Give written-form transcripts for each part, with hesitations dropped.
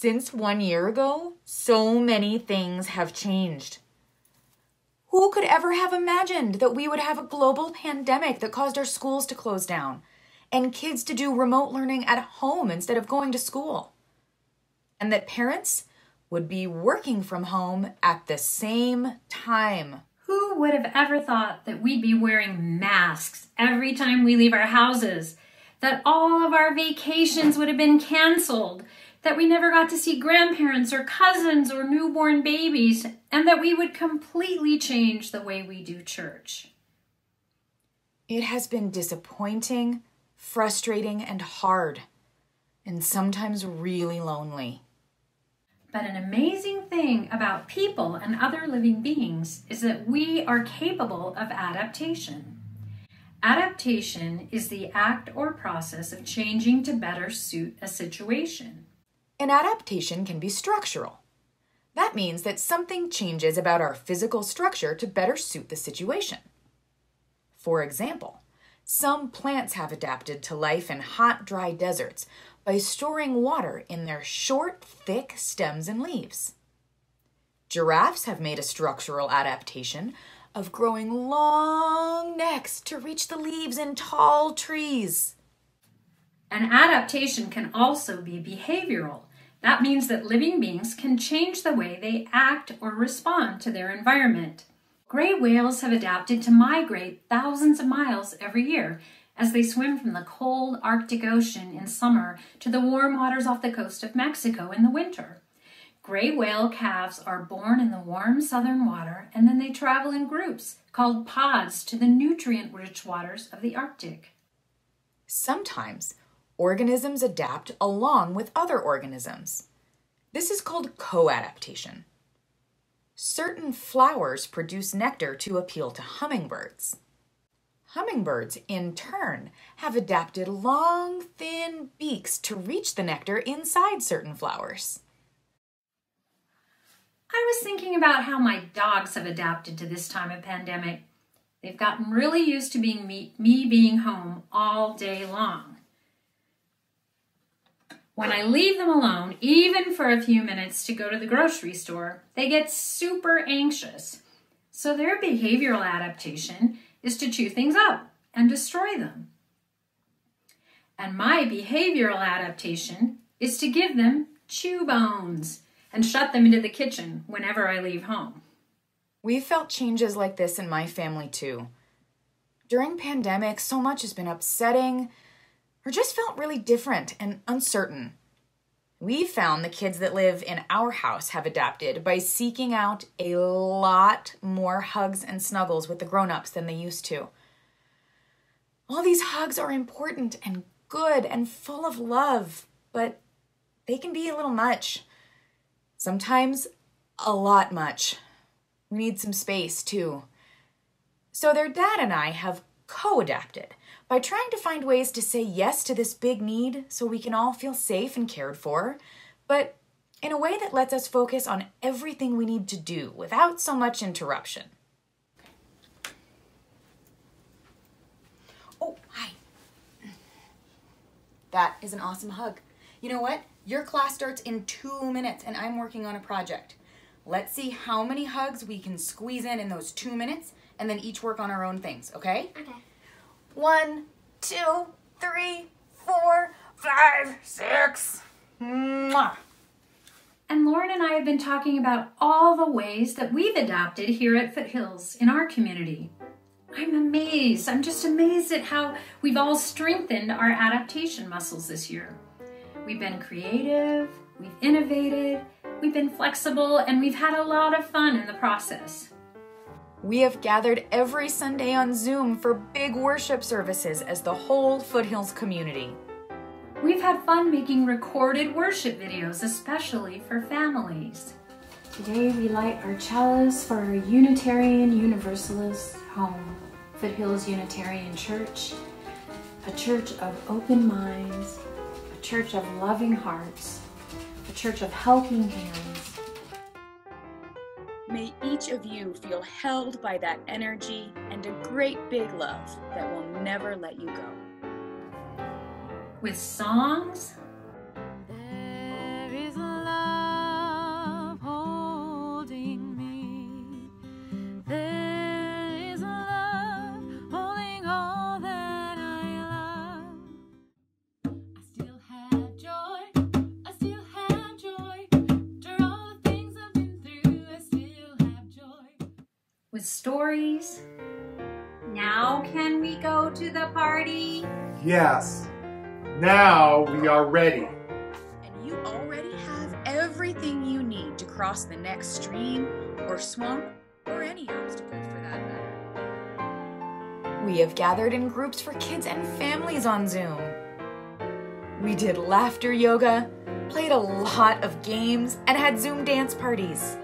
Since 1 year ago, so many things have changed. Who could ever have imagined that we would have a global pandemic that caused our schools to close down and kids to do remote learning at home instead of going to school? And that parents would be working from home at the same time. Who would have ever thought that we'd be wearing masks every time we leave our houses? That all of our vacations would have been canceled? That we never got to see grandparents or cousins or newborn babies? And that we would completely change the way we do church? It has been disappointing, frustrating, and hard, and sometimes really lonely. But an amazing thing about people and other living beings is that we are capable of adaptation. Adaptation is the act or process of changing to better suit a situation. An adaptation can be structural. That means that something changes about our physical structure to better suit the situation. For example, some plants have adapted to life in hot, dry deserts by storing water in their short, thick stems and leaves. Giraffes have made a structural adaptation of growing long necks to reach the leaves in tall trees. An adaptation can also be behavioral. That means that living beings can change the way they act or respond to their environment. Gray whales have adapted to migrate thousands of miles every year as they swim from the cold Arctic Ocean in summer to the warm waters off the coast of Mexico in the winter. Gray whale calves are born in the warm southern water, and then they travel in groups called pods to the nutrient-rich waters of the Arctic. Sometimes organisms adapt along with other organisms. This is called co-adaptation. Certain flowers produce nectar to appeal to hummingbirds. Hummingbirds, in turn, have adapted long, thin beaks to reach the nectar inside certain flowers. I was thinking about how my dogs have adapted to this time of pandemic. They've gotten really used to me being home all day long. When I leave them alone, even for a few minutes to go to the grocery store, they get super anxious. So their behavioral adaptation is to chew things up and destroy them. And my behavioral adaptation is to give them chew bones and shut them into the kitchen whenever I leave home. We've felt changes like this in my family too. During pandemic, so much has been upsetting or just felt really different and uncertain. We found the kids that live in our house have adapted by seeking out a lot more hugs and snuggles with the grown-ups than they used to. All these hugs are important and good and full of love, but they can be a little much. Sometimes a lot much. We need some space too. So their dad and I have co-adapted by trying to find ways to say yes to this big need so we can all feel safe and cared for, but in a way that lets us focus on everything we need to do without so much interruption. Oh, hi. That is an awesome hug. You know what? Your class starts in 2 minutes and I'm working on a project. Let's see how many hugs we can squeeze in those 2 minutes and then each work on our own things, okay? Okay. 1, 2, 3, 4, 5, 6. Mwah. And Lauren and I have been talking about all the ways that we've adapted here at Foothills in our community. I'm amazed. I'm just amazed at how we've all strengthened our adaptation muscles this year. We've been creative, we've innovated, we've been flexible, and we've had a lot of fun in the process. We have gathered every Sunday on Zoom for big worship services as the whole Foothills community. We've had fun making recorded worship videos, especially for families. Today we light our chalice for our Unitarian Universalist home, Foothills Unitarian Church, a church of open minds, a church of loving hearts, a church of helping hands. May each of you feel held by that energy and a great big love that will never let you go. With songs, there is love. with stories. Now can we go to the party? Yes. Now we are ready. And you already have everything you need to cross the next stream or swamp or any obstacle for that matter. We have gathered in groups for kids and families on Zoom. We did laughter yoga, played a lot of games, and had Zoom dance parties.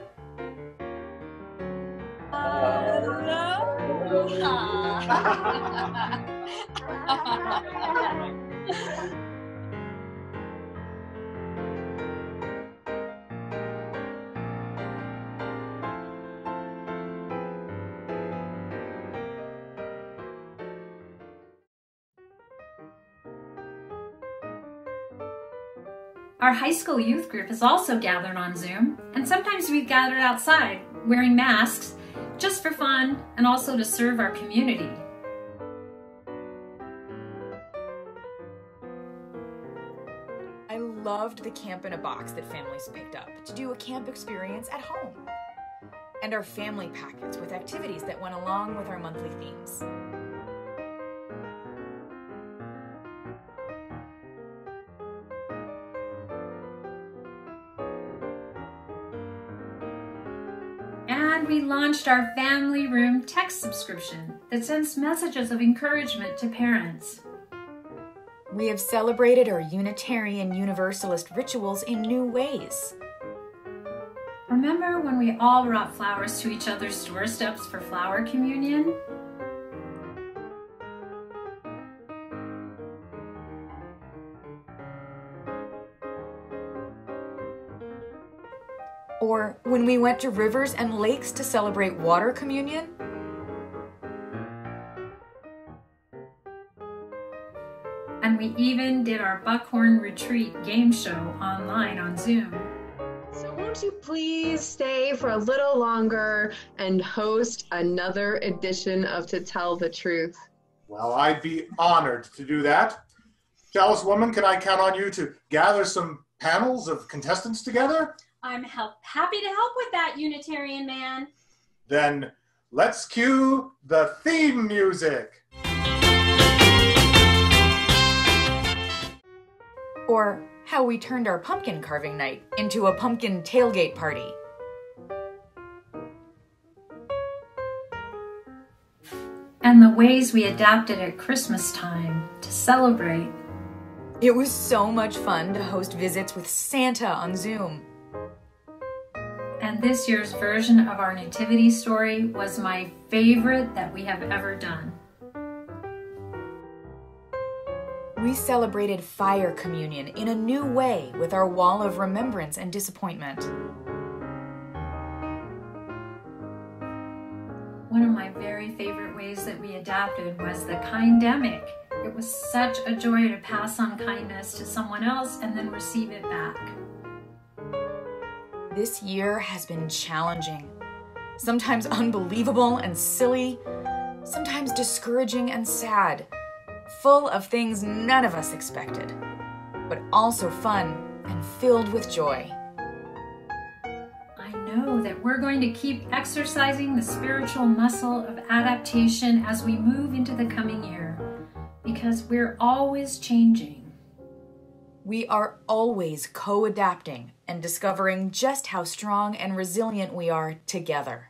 Our high school youth group has also gathered on Zoom, and sometimes we've gathered outside, wearing masks, just for fun and also to serve our community. I loved the Camp in a Box that families picked up to do a camp experience at home, and our family packets with activities that went along with our monthly themes. And we launched our Family Room text subscription that sends messages of encouragement to parents. We have celebrated our Unitarian Universalist rituals in new ways. Remember when we all brought flowers to each other's doorsteps for flower communion? Or when we went to rivers and lakes to celebrate water communion? And we even did our Buckhorn Retreat game show online on Zoom. So won't you please stay for a little longer and host another edition of To Tell the Truth? Well, I'd be honored to do that. Chalice Woman, can I count on you to gather some panels of contestants together? I'm happy to help with that, Unitarian man. Then let's cue the theme music. Or how we turned our pumpkin carving night into a pumpkin tailgate party. And the ways we adapted at Christmas time to celebrate. It was so much fun to host visits with Santa on Zoom. And this year's version of our nativity story was my favorite that we have ever done. We celebrated fire communion in a new way with our wall of remembrance and disappointment. One of my very favorite ways that we adapted was the kindemic. It was such a joy to pass on kindness to someone else and then receive it back. This year has been challenging, sometimes unbelievable and silly, sometimes discouraging and sad, full of things none of us expected, but also fun and filled with joy. I know that we're going to keep exercising the spiritual muscle of adaptation as we move into the coming year, because we're always changing. We are always co-adapting and discovering just how strong and resilient we are together.